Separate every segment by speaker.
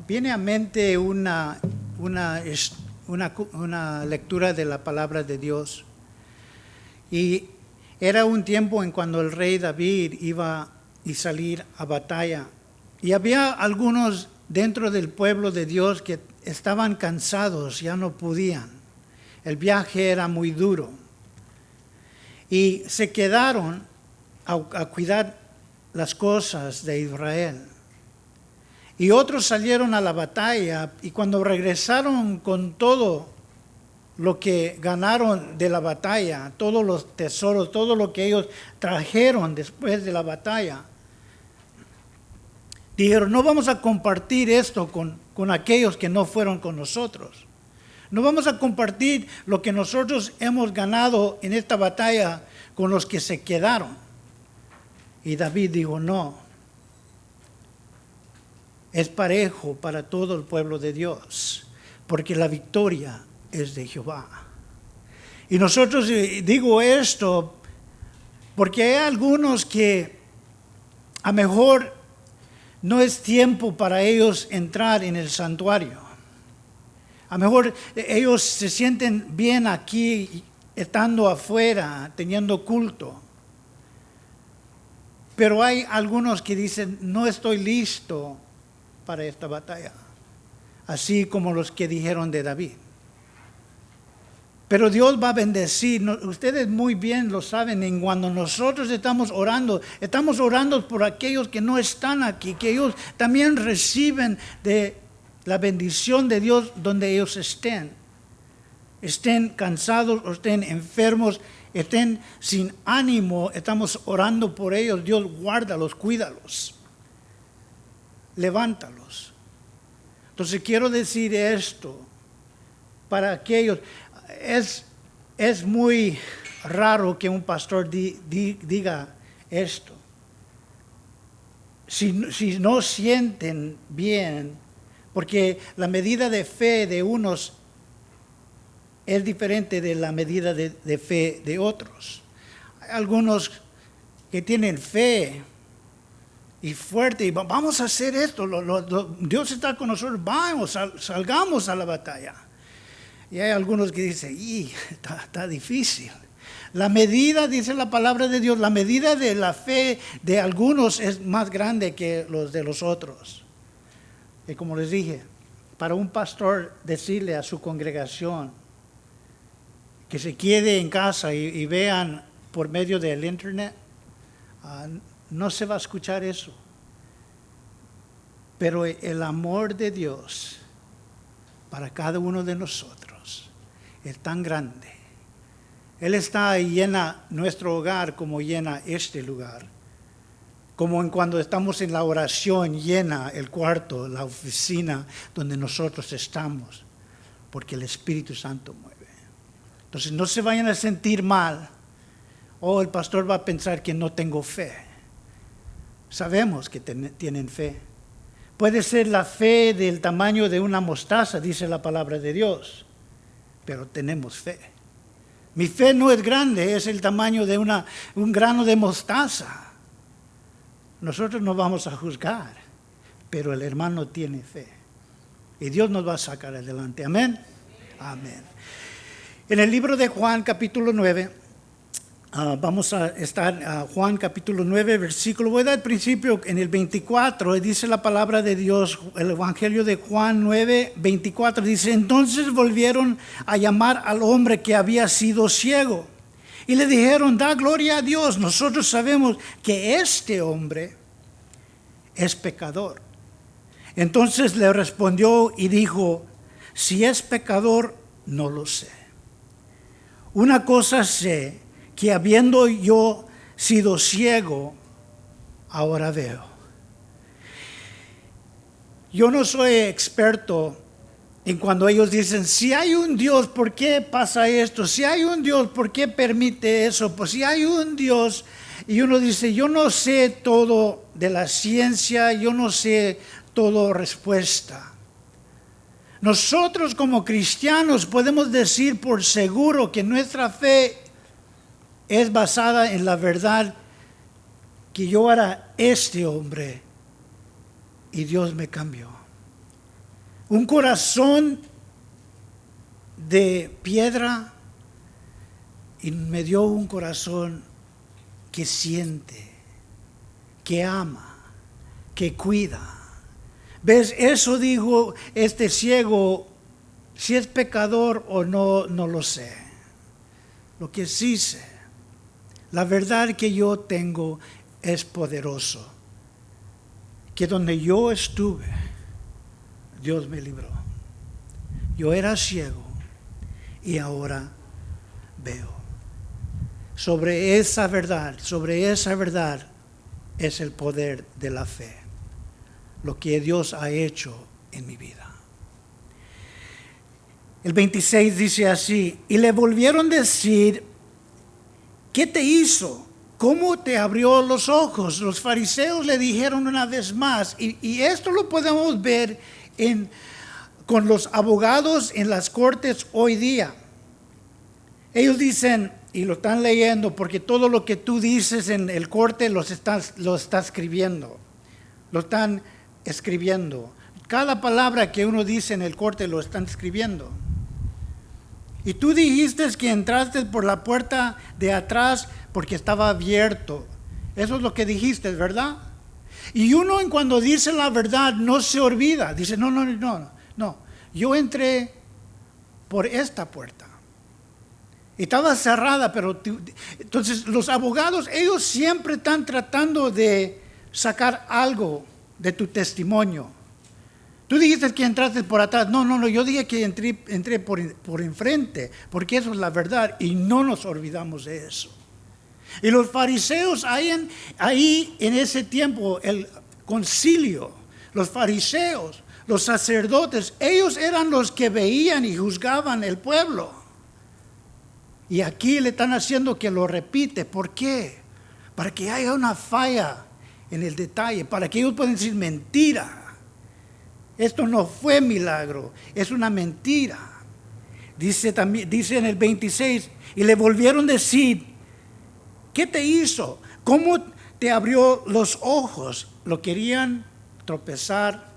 Speaker 1: viene a mente una lectura de la palabra de Dios. Y era un tiempo en cuando el rey David iba a salir a batalla. Y había algunos dentro del pueblo de Dios que estaban cansados, ya no podían. El viaje era muy duro. Y se quedaron a cuidar las cosas de Israel. Y otros salieron a la batalla, y cuando regresaron con todo lo que ganaron de la batalla, todos los tesoros, todo lo que ellos trajeron después de la batalla, dijeron: no vamos a compartir esto con aquellos que no fueron con nosotros. No vamos a compartir lo que nosotros hemos ganado en esta batalla con los que se quedaron. Y David dijo: no, es parejo para todo el pueblo de Dios, porque la victoria es de Jehová. Y nosotros digo esto porque hay algunos que a lo mejor no es tiempo para ellos entrar en el santuario. A lo mejor ellos se sienten bien aquí, estando afuera, teniendo culto. Pero hay algunos que dicen: no estoy listo para esta batalla. Así como los que dijeron de David. Pero Dios va a bendecir. Ustedes muy bien lo saben. En cuando nosotros estamos orando por aquellos que no están aquí, que ellos también reciben de la bendición de Dios donde ellos estén. Estén cansados o estén enfermos, estén sin ánimo, estamos orando por ellos. Dios guárdalos, cuídalos, levántalos. Entonces quiero decir esto para aquellos. Es muy raro que un pastor diga esto. Si no sienten bien, porque la medida de fe de unos es diferente de la medida de fe de otros. Hay algunos que tienen fe y fuerte, y vamos a hacer esto, Dios está con nosotros, vamos, salgamos a la batalla. Y hay algunos que dicen: está difícil. La medida, dice la palabra de Dios, la medida de la fe de algunos es más grande que los de los otros. Y como les dije, para un pastor decirle a su congregación que se quede en casa y vean por medio del internet, no se va a escuchar eso. Pero el amor de Dios para cada uno de nosotros es tan grande. Él está y llena nuestro hogar como llena este lugar. Como en cuando estamos en la oración, llena el cuarto, la oficina donde nosotros estamos, porque el Espíritu Santo mueve. Entonces no se vayan a sentir mal. El pastor va a pensar que no tengo fe. Sabemos que tienen fe. Puede ser la fe del tamaño de una mostaza, dice la palabra de Dios, pero tenemos fe. Mi fe no es grande, es el tamaño de un grano de mostaza. Nosotros no vamos a juzgar, pero el hermano tiene fe. Y Dios nos va a sacar adelante. Amén. Amén. En el libro de Juan, capítulo 9, vamos a estar Juan capítulo 9, versículo, voy a dar el principio en el 24, dice la palabra de Dios, el evangelio de Juan 9, 24, dice: entonces volvieron a llamar al hombre que había sido ciego y le dijeron: da gloria a Dios, nosotros sabemos que este hombre es pecador. Entonces le respondió y dijo: si es pecador, no lo sé. Una cosa sé, que habiendo yo sido ciego, ahora veo. Yo no soy experto en cuando ellos dicen: si hay un Dios, ¿por qué pasa esto? Si hay un Dios, ¿por qué permite eso? Pues si hay un Dios, y uno dice: yo no sé todo de la ciencia, yo no sé todo respuesta. Nosotros como cristianos podemos decir por seguro que nuestra fe es basada en la verdad que yo era este hombre y Dios me cambió. un corazón de piedra y me dio un corazón que siente, que ama, que cuida. ¿Ves? Eso dijo este ciego, si es pecador o no, no lo sé. Lo que sí sé, la verdad que yo tengo es poderoso, que donde yo estuve, Dios me libró. Yo era ciego y ahora veo. Sobre esa verdad es el poder de la fe, lo que Dios ha hecho en mi vida. El 26 dice así, y le volvieron a decir, ¿qué te hizo? ¿Cómo te abrió los ojos? Los fariseos le dijeron una vez más, y esto lo podemos ver con los abogados en las cortes hoy día. Ellos dicen, y lo están leyendo, porque todo lo que tú dices en el corte lo está escribiendo. Lo están escribiendo. Cada palabra que uno dice en el corte lo están escribiendo. Y tú dijiste que entraste por la puerta de atrás porque estaba abierto. Eso es lo que dijiste, ¿verdad? Y uno cuando dice la verdad no se olvida. Dice, no. Yo entré por esta puerta. Y estaba cerrada, pero entonces los abogados, ellos siempre están tratando de sacar algo de tu testimonio. Tú dijiste que entraste por atrás. No, yo dije que entré por enfrente, porque eso es la verdad y no nos olvidamos de eso. Y los fariseos ahí en ese tiempo, el concilio, los fariseos, los sacerdotes, ellos eran los que veían y juzgaban el pueblo. Y aquí le están haciendo que lo repite. ¿Por qué? Para que haya una falla en el detalle, para que ellos puedan decir mentira. Esto no fue milagro, es una mentira. Dice en el 26, y le volvieron a decir, ¿qué te hizo? ¿Cómo te abrió los ojos? Lo querían tropezar,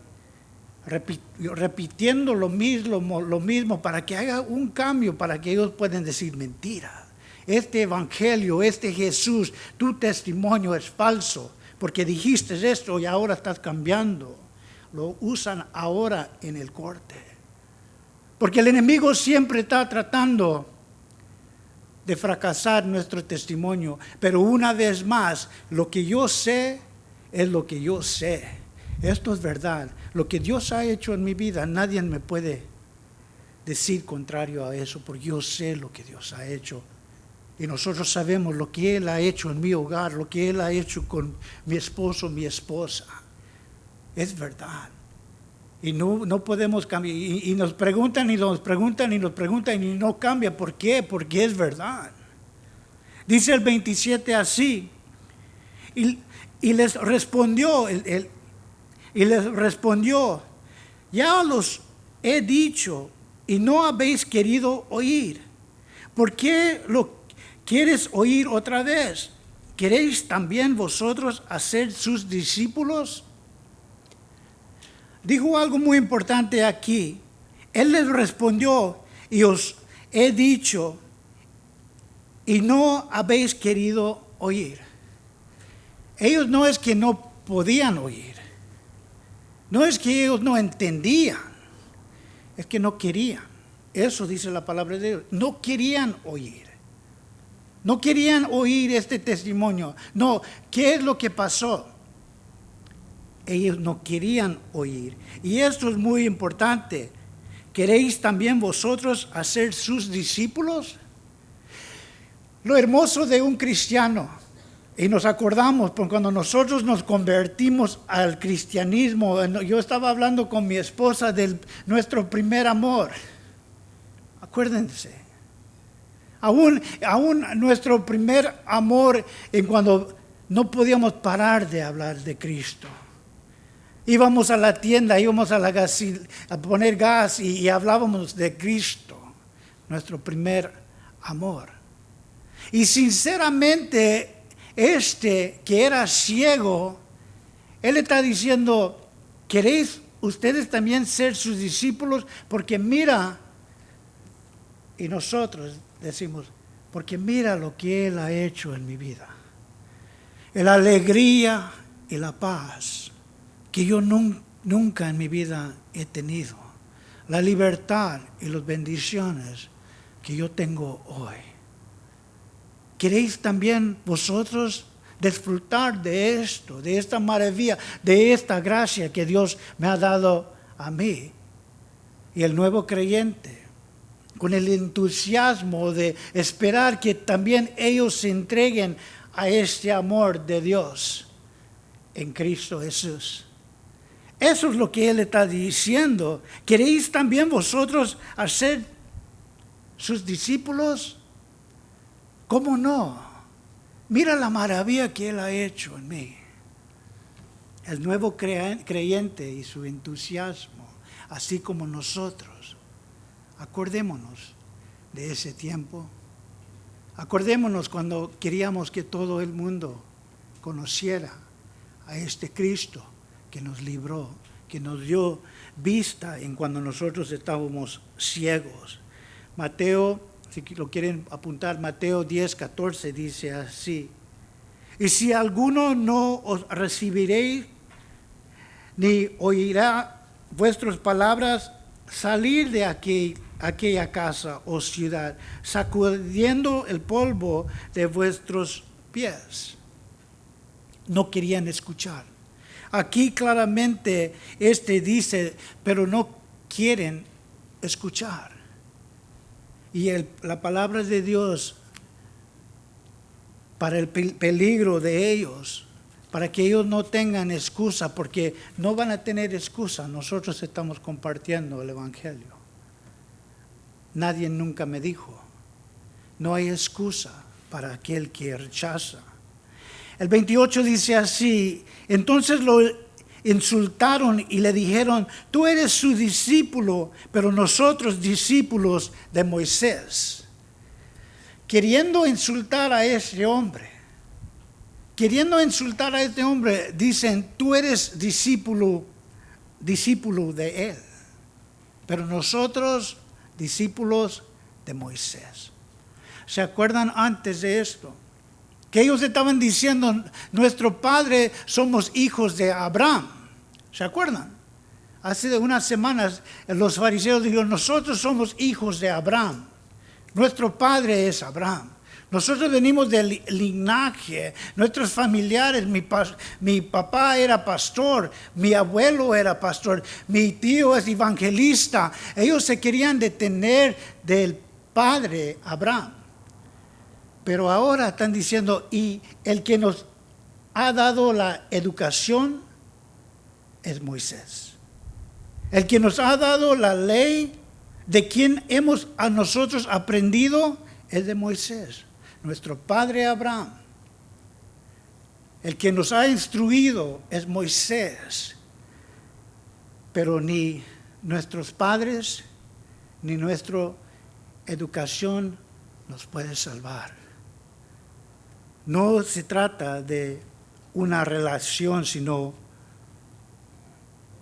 Speaker 1: repitiendo lo mismo para que haya un cambio, para que ellos puedan decir mentira. Este evangelio, este Jesús, tu testimonio es falso, porque dijiste esto y ahora estás cambiando. Lo usan ahora en el corte. Porque el enemigo siempre está tratando de fracasar nuestro testimonio. Pero una vez más, lo que yo sé es lo que yo sé. Esto es verdad. Lo que Dios ha hecho en mi vida, nadie me puede decir contrario a eso, porque yo sé lo que Dios ha hecho. Y nosotros sabemos lo que Él ha hecho en mi hogar, lo que Él ha hecho con mi esposo, mi esposa. Es verdad. Y no podemos cambiar. Y nos preguntan y no cambia. ¿Por qué? Porque es verdad. Dice el 27 así. Y les respondió, ya los he dicho y no habéis querido oír. ¿Por qué lo quieres oír otra vez? ¿Queréis también vosotros hacer sus discípulos? Dijo algo muy importante aquí. Él les respondió, y os he dicho, y no habéis querido oír. Ellos no es que no podían oír. No es que ellos no entendían. Es que no querían. Eso dice la palabra de Dios. No querían oír. No querían oír este testimonio. No, ¿qué es lo que pasó? Ellos no querían oír. Y esto es muy importante. ¿Queréis también vosotros hacer sus discípulos? Lo hermoso de un cristiano, y nos acordamos cuando nosotros nos convertimos al cristianismo. Yo estaba hablando con mi esposa de nuestro primer amor. Acuérdense. Aún nuestro primer amor, en cuando no podíamos parar de hablar de Cristo. Íbamos a la tienda, íbamos a poner gas y hablábamos de Cristo, nuestro primer amor. Y sinceramente, que era ciego, él está diciendo, ¿queréis ustedes también ser sus discípulos, porque mira, y nosotros decimos, porque mira lo que Él ha hecho en mi vida. La alegría y la paz que yo nunca en mi vida he tenido. La libertad y las bendiciones que yo tengo hoy. ¿Queréis también vosotros disfrutar de esto, de esta maravilla, de esta gracia que Dios me ha dado a mí y el nuevo creyente? Con el entusiasmo de esperar que también ellos se entreguen a este amor de Dios en Cristo Jesús. Eso es lo que Él está diciendo. ¿Queréis también vosotros hacer sus discípulos? ¿Cómo no? Mira la maravilla que Él ha hecho en mí. El nuevo creyente y su entusiasmo, así como nosotros. Acordémonos de ese tiempo. Acordémonos cuando queríamos que todo el mundo conociera a este Cristo que nos libró, que nos dio vista en cuando nosotros estábamos ciegos. Mateo, si lo quieren apuntar, Mateo 10:14 dice así: y si alguno no os recibiréis, ni oirá vuestras palabras, salir de aquella casa o ciudad, sacudiendo el polvo de vuestros pies. No querían escuchar. Aquí claramente dice, pero no quieren escuchar. Y la palabra de Dios, para el peligro de ellos, para que ellos no tengan excusa, porque no van a tener excusa. Nosotros estamos compartiendo el Evangelio. Nadie nunca me dijo, no hay excusa para aquel que rechaza. El 28 dice así: entonces lo insultaron y le dijeron, tú eres su discípulo, pero nosotros discípulos de Moisés. Queriendo insultar a ese hombre, dicen, tú eres discípulo de él, pero nosotros discípulos de Moisés. ¿Se acuerdan antes de esto? Que ellos estaban diciendo, nuestro padre somos hijos de Abraham. ¿Se acuerdan? Hace unas semanas los fariseos dijeron, nosotros somos hijos de Abraham. Nuestro padre es Abraham. Nosotros venimos del linaje, nuestros familiares, mi papá era pastor, mi abuelo era pastor, mi tío es evangelista. Ellos se querían detener del padre Abraham. Pero ahora están diciendo, y el que nos ha dado la educación es Moisés. El que nos ha dado la ley, de quien hemos a nosotros aprendido, es de Moisés, nuestro padre Abraham. El que nos ha instruido es Moisés. Pero ni nuestros padres, ni nuestra educación nos puede salvar. No se trata de una relación,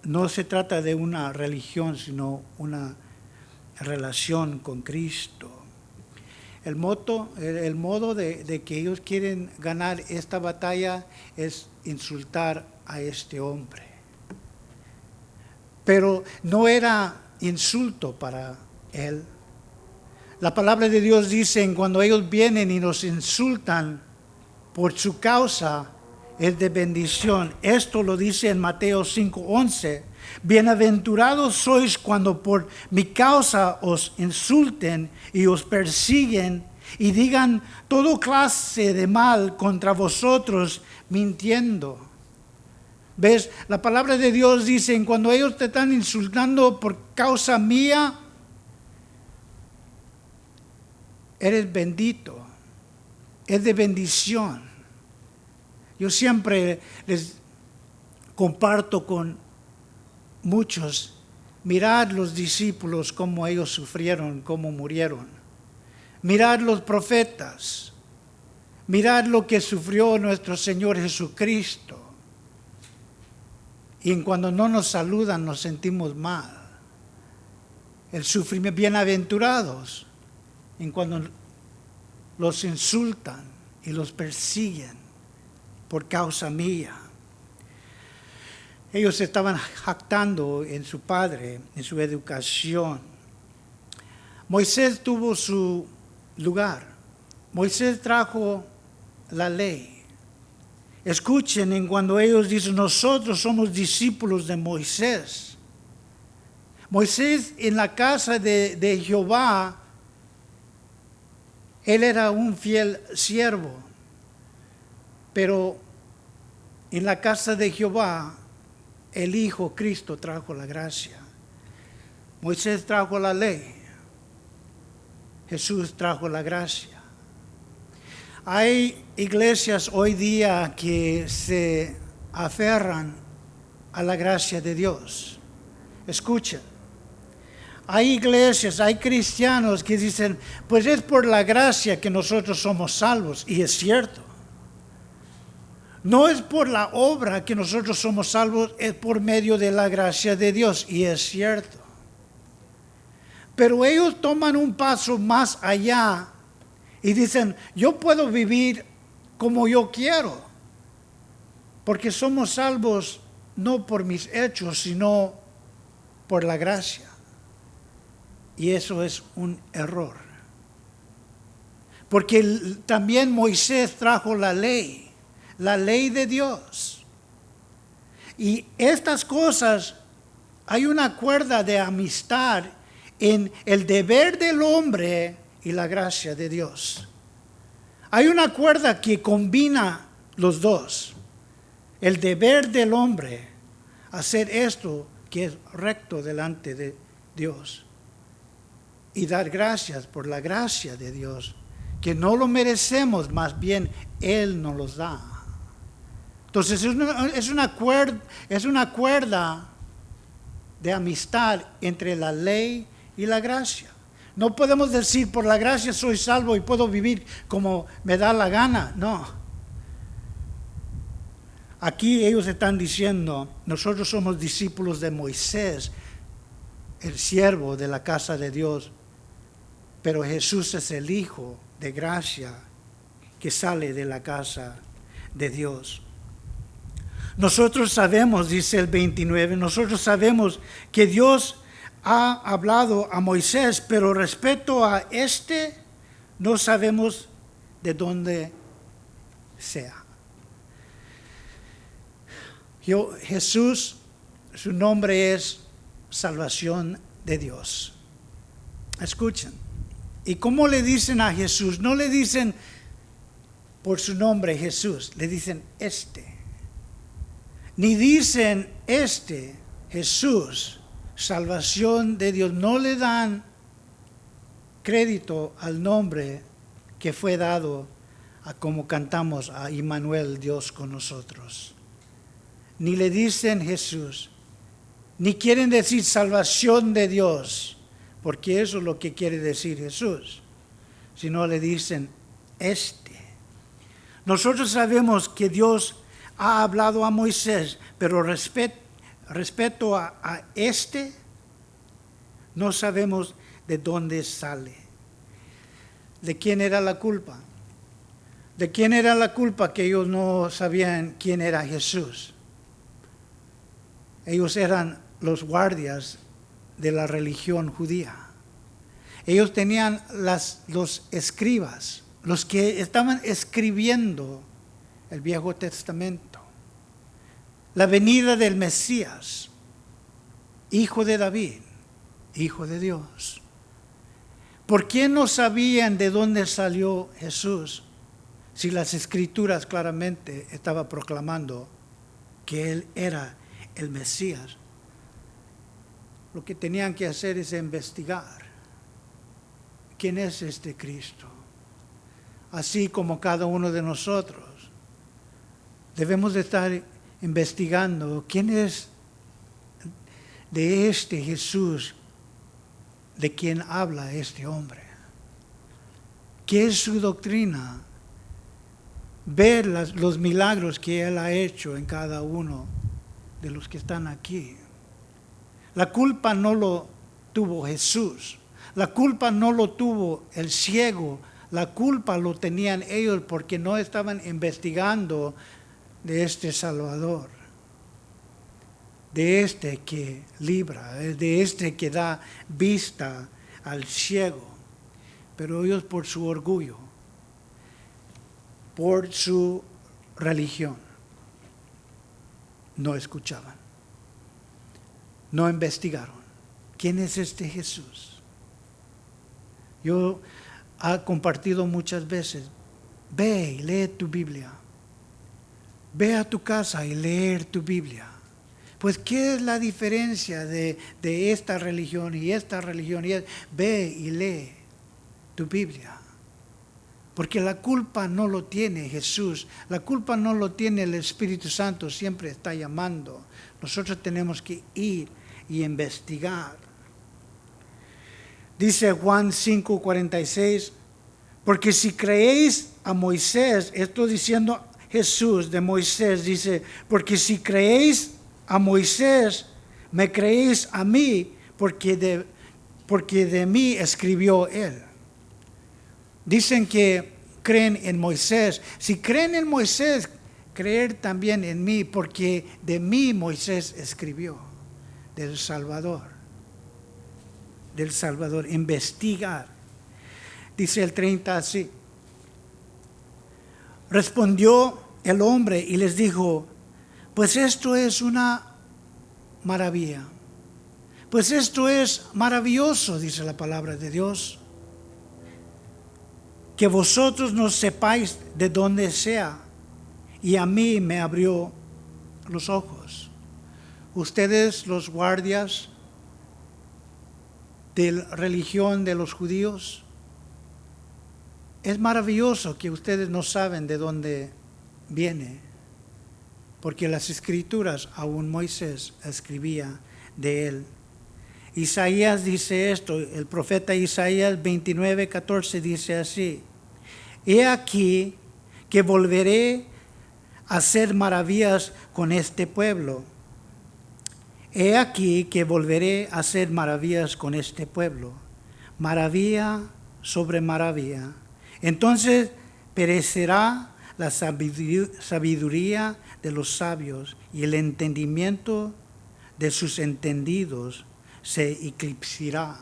Speaker 1: no se trata de una religión, sino una relación con Cristo. El modo de que ellos quieren ganar esta batalla es insultar a este hombre. Pero no era insulto para él. La palabra de Dios dice, cuando ellos vienen y nos insultan, por su causa es de bendición. Esto lo dice en Mateo 5:11. Bienaventurados sois cuando por mi causa os insulten y os persiguen y digan toda clase de mal contra vosotros mintiendo. ¿Ves? La palabra de Dios dice, cuando ellos te están insultando por causa mía, eres bendito. Es de bendición. Yo siempre les comparto con muchos, mirad los discípulos cómo ellos sufrieron, cómo murieron. Mirad los profetas. Mirad lo que sufrió nuestro Señor Jesucristo. Y cuando no nos saludan nos sentimos mal. El sufrimiento, bienaventurados, en cuando los insultan y los persiguen por causa mía. Ellos estaban jactando en su padre, en su educación. Moisés tuvo su lugar. Moisés trajo la ley. Escuchen en cuando ellos dicen, nosotros somos discípulos de Moisés. Moisés en la casa de Jehová, él era un fiel siervo. Pero en la casa de Jehová, el Hijo Cristo trajo la gracia. Moisés trajo la ley. Jesús trajo la gracia. Hay iglesias hoy día que se aferran a la gracia de Dios. Escuchen. Hay iglesias, hay cristianos que dicen, pues es por la gracia que nosotros somos salvos. Y es cierto. No es por la obra que nosotros somos salvos, es por medio de la gracia de Dios. Y es cierto. Pero ellos toman un paso más allá y dicen, yo puedo vivir como yo quiero. Porque somos salvos no por mis hechos, sino por la gracia. Y eso es un error. Porque también Moisés trajo la ley de Dios. Y estas cosas, hay una cuerda de amistad en el deber del hombre y la gracia de Dios. Hay una cuerda que combina los dos. El deber del hombre, hacer esto que es recto delante de Dios. Y dar gracias por la gracia de Dios, que no lo merecemos, más bien Él nos los da. Entonces es una cuerda de amistad entre la ley y la gracia. No podemos decir, por la gracia soy salvo y puedo vivir como me da la gana. No. Aquí ellos están diciendo, nosotros somos discípulos de Moisés, el siervo de la casa de Dios. Pero Jesús es el Hijo de gracia que sale de la casa de Dios. Nosotros sabemos, dice el 29, nosotros sabemos que Dios ha hablado a Moisés, pero respecto a no sabemos de dónde sea. Jesús, su nombre es salvación de Dios. Escuchen. ¿Y cómo le dicen a Jesús? No le dicen por su nombre Jesús, le dicen Ni dicen Jesús, salvación de Dios. No le dan crédito al nombre que fue dado a como cantamos a Immanuel, Dios con nosotros. Ni le dicen Jesús, ni quieren decir salvación de Dios, porque eso es lo que quiere decir Jesús, sino le dicen Nosotros sabemos que Dios ha hablado a Moisés, pero respecto a no sabemos de dónde sale. ¿De quién era la culpa? ¿De quién era la culpa que ellos no sabían quién era Jesús? Ellos eran los guardias de la religión judía. Ellos tenían los escribas, los que estaban escribiendo el Viejo Testamento. La venida del Mesías, hijo de David, hijo de Dios. ¿Por qué no sabían de dónde salió Jesús? Si las Escrituras claramente estaban proclamando que Él era el Mesías. Lo que tenían que hacer es investigar quién es este Cristo. Así como cada uno de nosotros debemos de estar investigando quién es de este Jesús de quien habla este hombre. ¿Qué es su doctrina? Ver los milagros que Él ha hecho en cada uno de los que están aquí. La culpa no lo tuvo Jesús. La culpa no lo tuvo el ciego. La culpa lo tenían ellos porque no estaban investigando de este Salvador, de este que libra, de este que da vista al ciego. Pero ellos por su orgullo, por su religión, no escuchaban, no investigaron. ¿Quién es este Jesús? Yo he compartido muchas veces, ve y lee tu Biblia. Ve a tu casa y leer tu Biblia. Pues, ¿qué es la diferencia de esta religión y esta religión? Ve y lee tu Biblia. Porque la culpa no lo tiene Jesús, la culpa no lo tiene el Espíritu Santo, siempre está llamando. Nosotros tenemos que ir y investigar. Dice Juan 5:46, porque si creéis a Moisés, estoy diciendo Jesús de Moisés, dice, porque si creéis a Moisés, me creéis a mí, porque de mí escribió él. Dicen que creen en Moisés. Si creen en Moisés, creer también en mí, porque de mí Moisés escribió, del Salvador, investigar. Dice el 30 así. Respondió el hombre y les dijo, pues esto es una maravilla. Pues esto es maravilloso, dice la palabra de Dios, que vosotros no sepáis de dónde sea, y a mí me abrió los ojos. Ustedes, los guardias de la religión de los judíos, es maravilloso que ustedes no saben de dónde viene, porque las escrituras, aún Moisés escribía de él. Isaías dice esto, el profeta Isaías 29:14 dice así, he aquí que volveré a hacer maravillas con este pueblo. He aquí que volveré a hacer maravillas con este pueblo, maravilla sobre maravilla. Entonces perecerá la sabiduría de los sabios y el entendimiento de sus entendidos se eclipsará.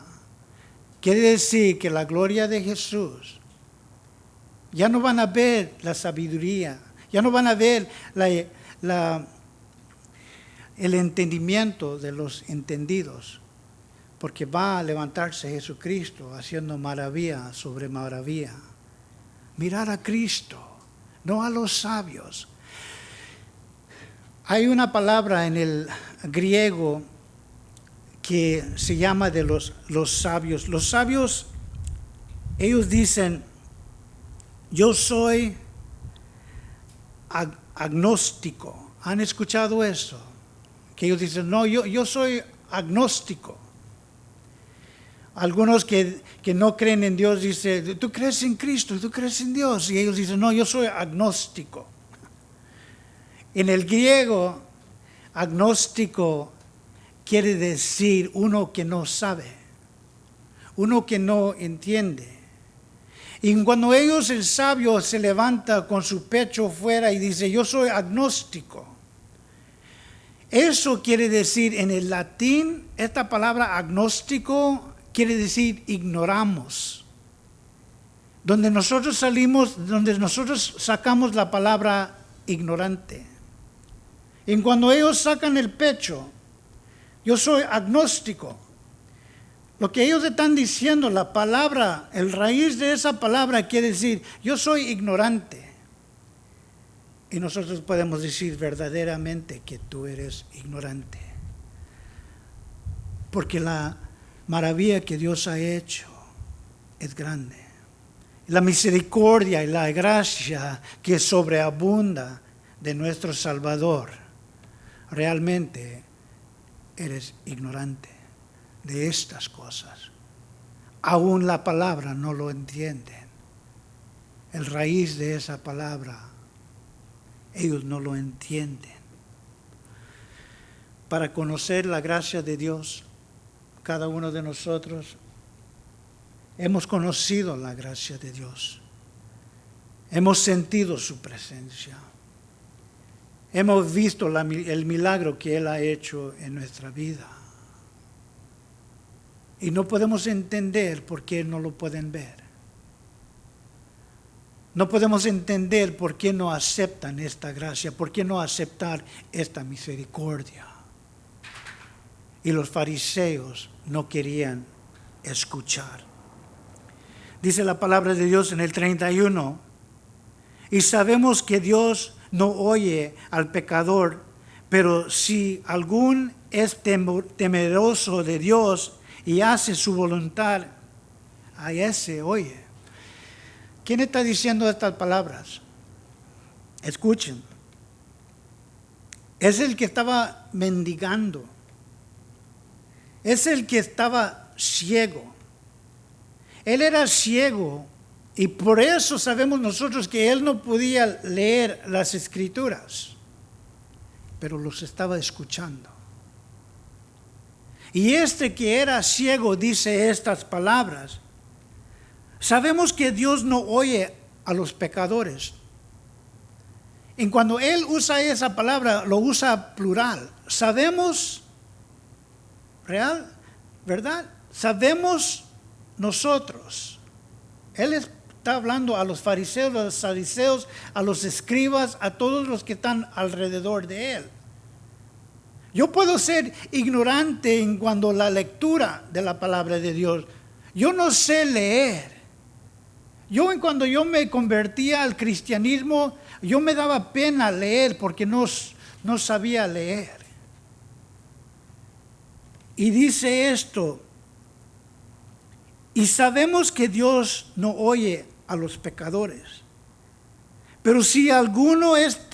Speaker 1: Quiere decir que la gloria de Jesús, ya no van a ver la sabiduría, ya no van a ver el entendimiento de los entendidos, porque va a levantarse Jesucristo haciendo maravilla sobre maravilla. Mirar a Cristo, no a los sabios. Hay una palabra en el griego que se llama de los sabios. Los sabios, ellos dicen, yo soy agnóstico. ¿Han escuchado eso? Que ellos dicen, no, yo soy agnóstico. Algunos que no creen en Dios dicen, tú crees en Cristo, tú crees en Dios. Y ellos dicen, no, yo soy agnóstico. En el griego, agnóstico quiere decir uno que no sabe, uno que no entiende. Y cuando ellos, el sabio, se levanta con su pecho fuera y dice, yo soy agnóstico. Eso quiere decir en el latín, esta palabra agnóstico quiere decir ignoramos. Donde nosotros sacamos la palabra ignorante. Y cuando ellos sacan el pecho, yo soy agnóstico. Lo que ellos están diciendo, la palabra, el raíz de esa palabra quiere decir, yo soy ignorante. Y nosotros podemos decir verdaderamente que tú eres ignorante. Porque la maravilla que Dios ha hecho es grande. La misericordia y la gracia que sobreabunda de nuestro Salvador, realmente eres ignorante de estas cosas. Aún la palabra no lo entienden. El raíz de esa palabra, ellos no lo entienden. para conocer la gracia de Dios. Cada uno de nosotros hemos conocido la gracia de Dios. Hemos sentido su presencia. Hemos visto el milagro que Él ha hecho en nuestra vida. Y no podemos entender por qué no lo pueden ver. No podemos entender por qué no aceptan esta gracia, por qué no aceptar esta misericordia. Y los fariseos no querían escuchar. Dice la palabra de Dios en el 31, y sabemos que Dios no oye al pecador, pero si algún es temeroso de Dios y hace su voluntad, a ese oye. ¿Quién está diciendo estas palabras? Escuchen. Es el que estaba mendigando. Es el que estaba ciego. Él era ciego y por eso sabemos nosotros que él no podía leer las escrituras, pero los estaba escuchando. Y este que era ciego dice estas palabras. Sabemos que Dios no oye a los pecadores. Y cuando Él usa esa palabra, lo usa plural. Sabemos, real, ¿verdad? Sabemos nosotros. Él está hablando a los fariseos, a los saduceos, a los escribas, a todos los que están alrededor de Él. Yo puedo ser ignorante en cuanto a la lectura de la palabra de Dios. Yo no sé leer. Cuando yo me convertía al cristianismo, yo me daba pena leer porque no sabía leer. Y dice esto, y sabemos que Dios no oye a los pecadores, pero si alguno es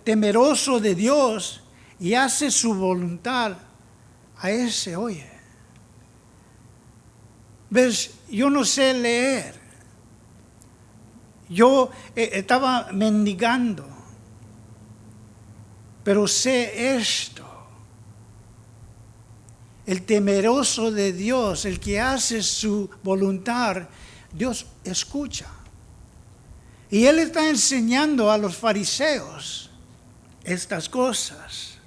Speaker 1: temeroso de Dios y hace su voluntad, a ese oye. ¿Ves? Yo no sé leer. Yo estaba mendigando, pero sé esto. El temeroso de Dios, el que hace su voluntad, Dios escucha. Y Él está enseñando a los fariseos estas cosas.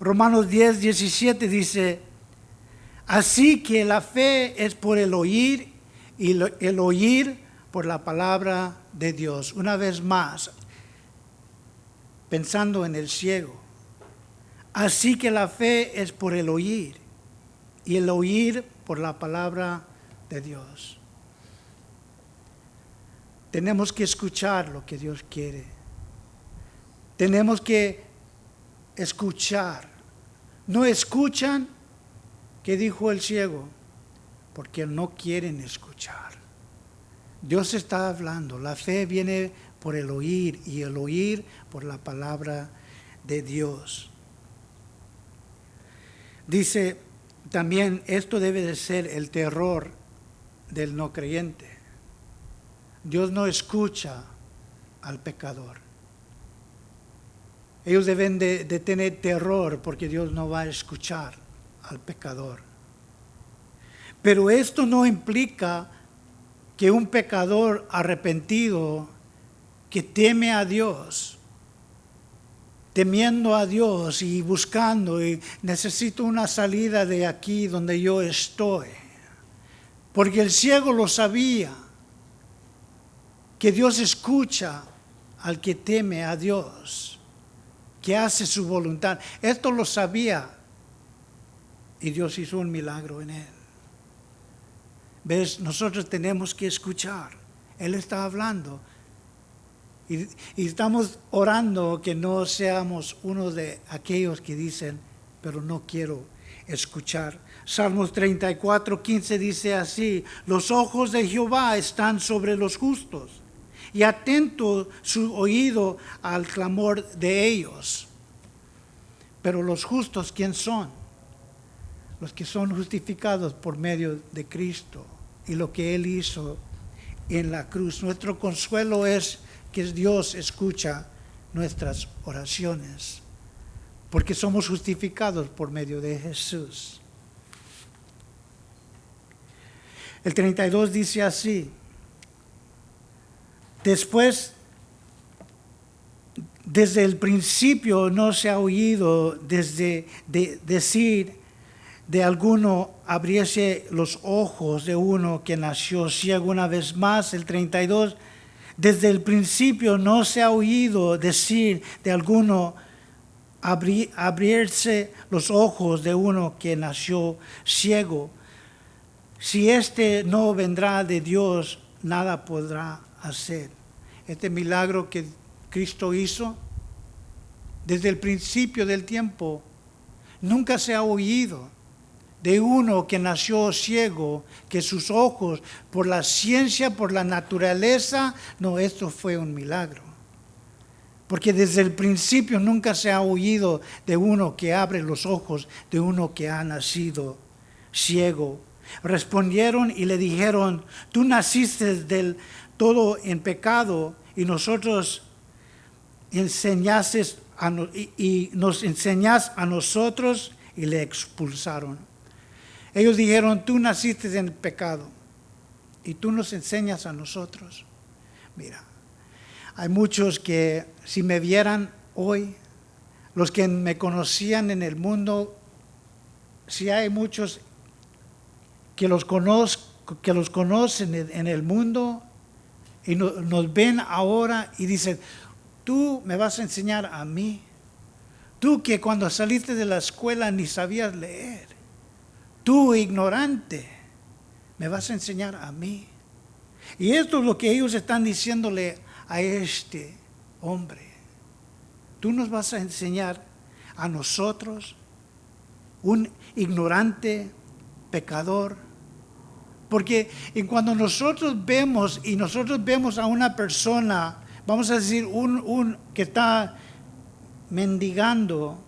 Speaker 1: Romanos 10:17 dice, así que la fe es por el oír y el oír por la palabra de Dios. Una vez más, pensando en el ciego. Así que la fe es por el oír y el oír por la palabra de Dios. Tenemos que escuchar lo que Dios quiere. Tenemos que escuchar. No escuchan, ¿qué dijo el ciego? Porque no quieren escuchar. Dios está hablando. La fe viene por el oír y el oír por la palabra de Dios. Dice también, esto debe de ser el terror del no creyente. Dios no escucha al pecador. Ellos deben de tener terror porque Dios no va a escuchar al pecador. Pero esto no implica que un pecador arrepentido que teme a Dios, temiendo a Dios y buscando, y necesito una salida de aquí donde yo estoy. Porque el ciego lo sabía, que Dios escucha al que teme a Dios, que hace su voluntad. Esto lo sabía y Dios hizo un milagro en él. ¿Ves? Nosotros tenemos que escuchar. Él está hablando. Y estamos orando que no seamos uno de aquellos que dicen, pero no quiero escuchar. Salmos 34:15 dice así, los ojos de Jehová están sobre los justos y atento su oído al clamor de ellos. Pero los justos, ¿quién son? Los que son justificados por medio de Cristo y lo que Él hizo en la cruz. Nuestro consuelo es que Dios escucha nuestras oraciones. porque somos justificados por medio de Jesús. El 32 dice así: después, desde el principio no se ha oído decir de alguno abriese los ojos de uno que nació ciego. Una vez más, el 32, desde el principio no se ha oído decir de alguno abrirse los ojos de uno que nació ciego. Si este no vendrá de Dios, nada podrá hacer. Este milagro que Cristo hizo desde el principio del tiempo, nunca se ha oído de uno que nació ciego, que sus ojos, por la ciencia, por la naturaleza, no, esto fue un milagro. Porque desde el principio nunca se ha oído de uno que abre los ojos, de uno que ha nacido ciego. Respondieron y le dijeron: tú naciste del todo en pecado y nosotros nos enseñas a nosotros. Y le expulsaron. Ellos dijeron: tú naciste en pecado y tú nos enseñas a nosotros. Mira, hay muchos que si me vieran hoy, los que me conocían en el mundo, si hay muchos que los conocen en el mundo y nos ven ahora y dicen: tú me vas a enseñar a mí. Tú que cuando saliste de la escuela ni sabías leer. Tú ignorante, me vas a enseñar a mí. Y esto es lo que ellos están diciéndole a este hombre. Tú nos vas a enseñar a nosotros, un ignorante, pecador. Porque cuando nosotros vemos a una persona, vamos a decir, un que está mendigando,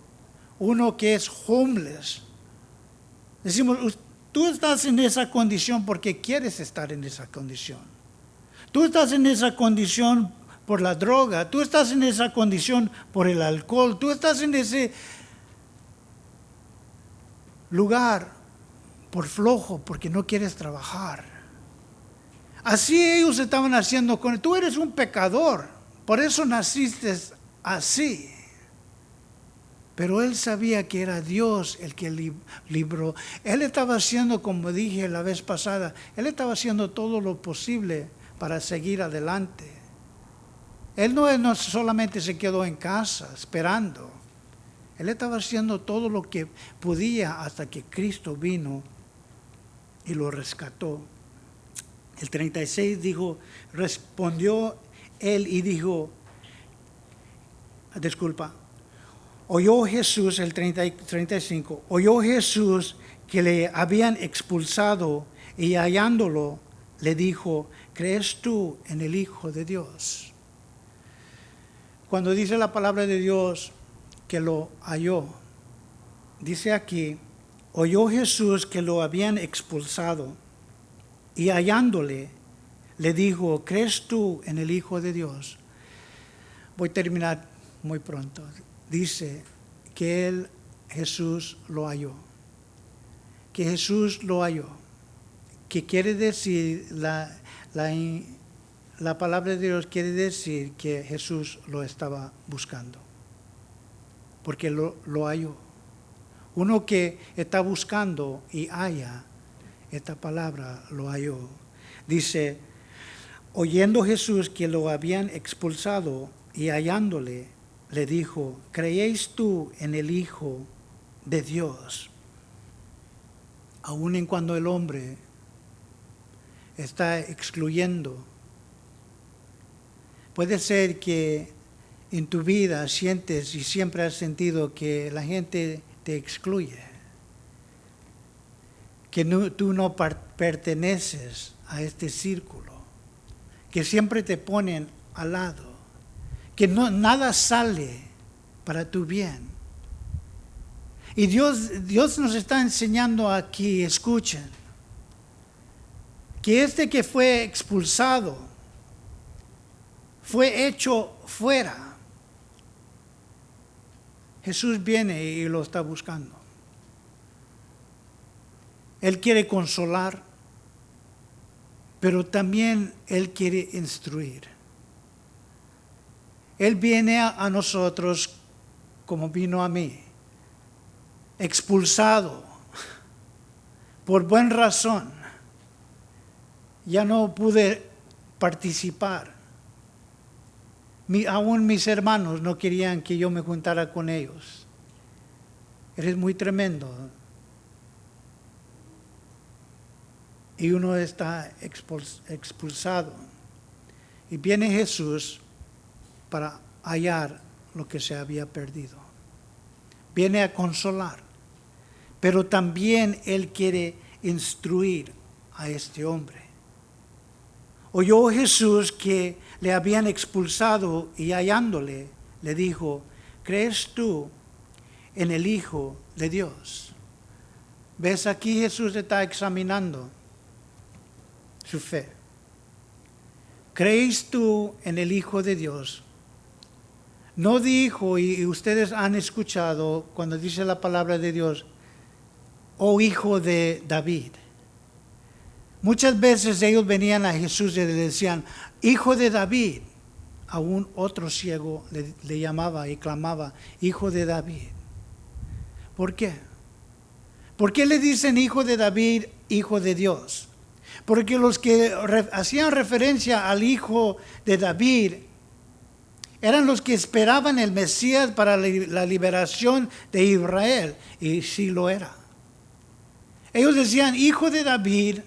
Speaker 1: uno que es homeless, decimos: tú estás en esa condición porque quieres estar en esa condición. Tú estás en esa condición por la droga, tú estás en esa condición por el alcohol, tú estás en ese lugar por flojo, porque no quieres trabajar. Así ellos estaban haciendo con él. Tú eres un pecador, por eso naciste así. Pero él sabía que era Dios el que libró. Él estaba haciendo, como dije la vez pasada, él estaba haciendo todo lo posible para seguir adelante. Él no solamente se quedó en casa esperando. Él estaba haciendo todo lo que podía hasta que Cristo vino y lo rescató. El 36 dijo: respondió él y dijo, oyó Jesús, el 35, oyó Jesús que le habían expulsado y hallándolo le dijo: ¿crees tú en el Hijo de Dios? Cuando dice la palabra de Dios que lo halló, dice aquí: oyó Jesús que lo habían expulsado y hallándole le dijo: ¿crees tú en el Hijo de Dios? Voy a terminar muy pronto. Dice que Jesús lo halló. Que Jesús lo halló. Que quiere decir, la palabra de Dios quiere decir que Jesús lo estaba buscando. Porque lo halló. Uno que está buscando y halla, esta palabra lo halló. Dice: oyendo Jesús que lo habían expulsado y hallándole, le dijo: ¿creéis tú en el Hijo de Dios? Aun en cuando el hombre está excluyendo. Puede ser que en tu vida sientes y siempre has sentido que la gente te excluye, que tú no perteneces a este círculo, que siempre te ponen al lado, que nada sale para tu bien. Y Dios nos está enseñando aquí, escuchen, que este que fue expulsado fue hecho fuera. Jesús viene y lo está buscando. Él quiere consolar, pero también Él quiere instruir. Él viene a nosotros como vino a mí, expulsado, por buena razón. Ya no pude participar. Aún mis hermanos no querían que yo me juntara con ellos. Eres muy tremendo. Y uno está expulsado. Y viene Jesús para hallar lo que se había perdido. Viene a consolar. Pero también Él quiere instruir a este hombre. Oyó Jesús que le habían expulsado y hallándole, le dijo, ¿crees tú en el Hijo de Dios? ¿Ves? Aquí Jesús está examinando su fe. ¿Crees tú en el Hijo de Dios? No dijo, y ustedes han escuchado cuando dice la palabra de Dios, oh Hijo de David. Muchas veces ellos venían a Jesús y le decían, Hijo de David. A un otro ciego le llamaba y clamaba, Hijo de David. ¿Por qué? ¿Por qué le dicen Hijo de David, Hijo de Dios? Porque los que hacían referencia al Hijo de David eran los que esperaban el Mesías para la liberación de Israel, y sí lo era. Ellos decían, Hijo de David,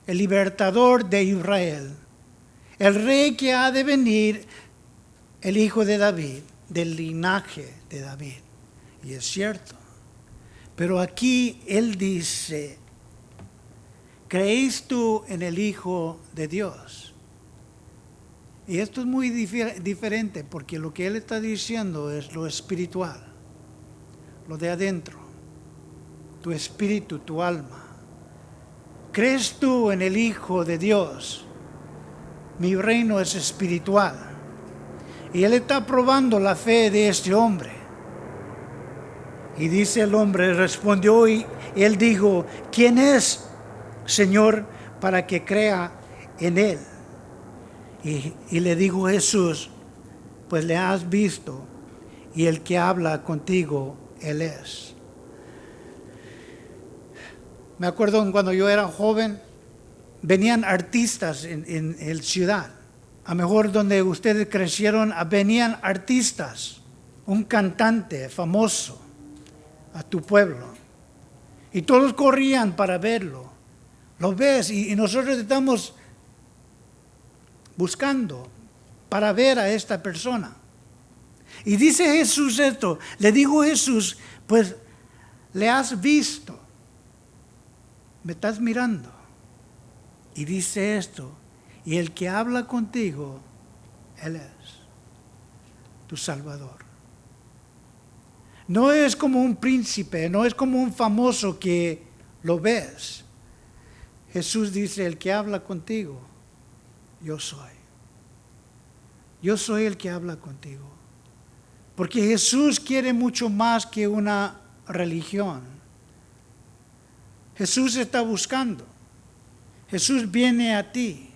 Speaker 1: el libertador de Israel, el rey que ha de venir, el Hijo de David, del linaje de David. Y es cierto. Pero aquí Él dice, ¿crees tú en el Hijo de Dios? Y esto es muy diferente, porque lo que Él está diciendo es lo espiritual, lo de adentro, tu espíritu, tu alma. ¿Crees tú en el Hijo de Dios? Mi reino es espiritual. Y Él está probando la fe de este hombre. Y dice el hombre, respondió y Él dijo, ¿quién es, Señor, para que crea en Él? Y le dijo Jesús, pues le has visto, y el que habla contigo, Él es. Me acuerdo cuando yo era joven, venían artistas en la ciudad. A lo mejor donde ustedes crecieron, venían artistas, un cantante famoso a tu pueblo. Y todos corrían para verlo. Lo ves y nosotros estamos buscando para ver a esta persona. Y dice Jesús esto, le dijo Jesús, pues le has visto. Me estás mirando. Y dice esto, y el que habla contigo, Él es tu Salvador. No es como un príncipe, no es como un famoso que lo ves. Jesús dice, el que habla contigo, yo soy. Yo soy el que habla contigo. Porque Jesús quiere mucho más que una religión. Jesús está buscando. Jesús viene a ti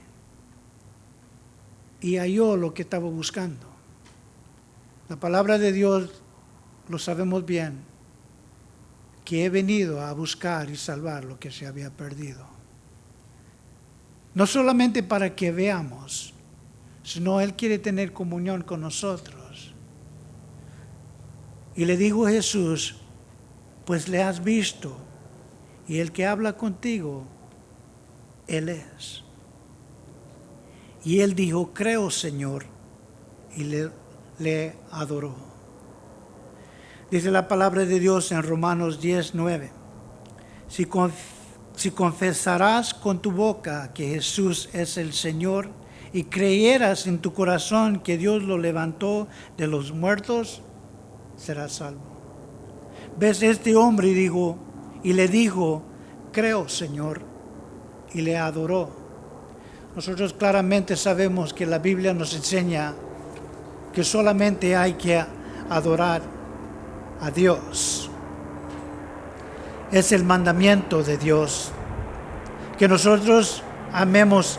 Speaker 1: y halló lo que estaba buscando. La palabra de Dios lo sabemos bien, que he venido a buscar y salvar lo que se había perdido. No solamente para que veamos, sino Él quiere tener comunión con nosotros. Y le dijo Jesús, pues le has visto, y el que habla contigo, Él es. Y él dijo, creo, Señor, y le adoró. Dice la palabra de Dios en Romanos 10:9. Si confesarás con tu boca que Jesús es el Señor y creyeras en tu corazón que Dios lo levantó de los muertos, serás salvo. ¿Ves? Este hombre le dijo, creo, Señor, y le adoró. Nosotros claramente sabemos que la Biblia nos enseña que solamente hay que adorar a Dios. Es el mandamiento de Dios, que nosotros amemos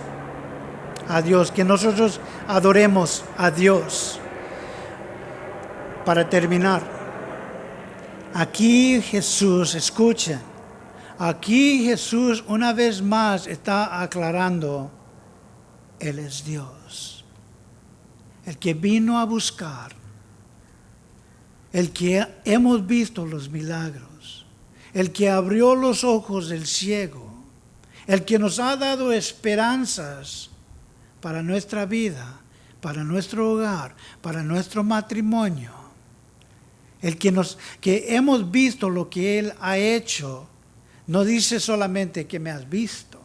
Speaker 1: a Dios, que nosotros adoremos a Dios. Para terminar, aquí Jesús, escuchen, aquí Jesús una vez más está aclarando, Él es Dios, el que vino a buscar, el que hemos visto los milagros, el que abrió los ojos del ciego, el que nos ha dado esperanzas para nuestra vida, para nuestro hogar, para nuestro matrimonio. El que hemos visto lo que Él ha hecho, no dice solamente que me has visto,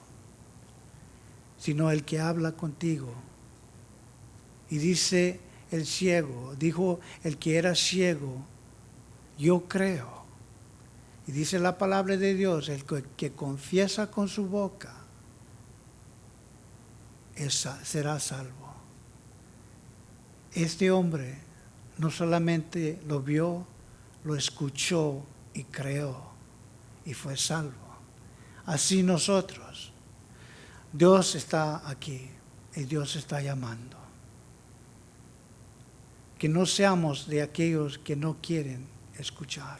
Speaker 1: sino el que habla contigo. Y dice el ciego, dijo el que era ciego, yo creo. Y dice la palabra de Dios, el que confiesa con su boca será salvo. Este hombre no solamente lo vio, lo escuchó y creó y fue salvo. Así nosotros, Dios está aquí y Dios está llamando. Que no seamos de aquellos que no quieren escuchar.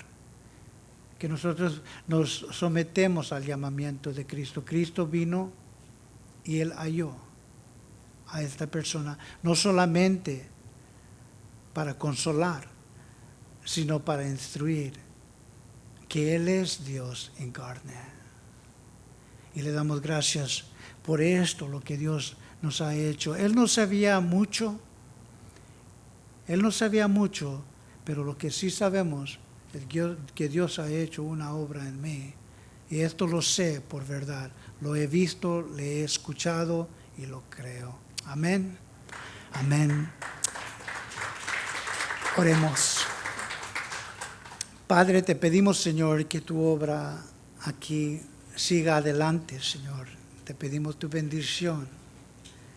Speaker 1: Que nosotros nos sometemos al llamamiento de Cristo. Cristo vino y Él halló a esta persona, no solamente para consolar, sino para instruir que Él es Dios en carne. Y le damos gracias por esto, lo que Dios nos ha hecho. Él no sabía mucho, pero lo que sí sabemos es que Dios ha hecho una obra en mí. Y esto lo sé por verdad. Lo he visto, le he escuchado y lo creo. Amén. Amén. Oremos. Padre, te pedimos, Señor, que tu obra aquí siga adelante, Señor. Te pedimos tu bendición,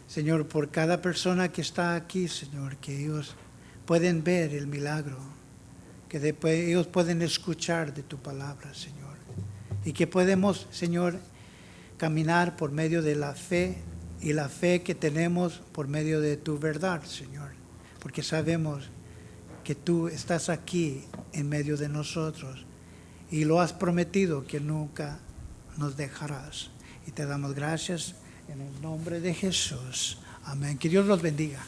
Speaker 1: Señor, por cada persona que está aquí, Señor, que ellos pueden ver el milagro, que ellos pueden escuchar de tu palabra, Señor, y que podemos, Señor, caminar por medio de la fe y la fe que tenemos por medio de tu verdad, Señor, porque sabemos que tú estás aquí en medio de nosotros y lo has prometido que nunca nos dejarás. Y te damos gracias en el nombre de Jesús. Amén. Que Dios los bendiga.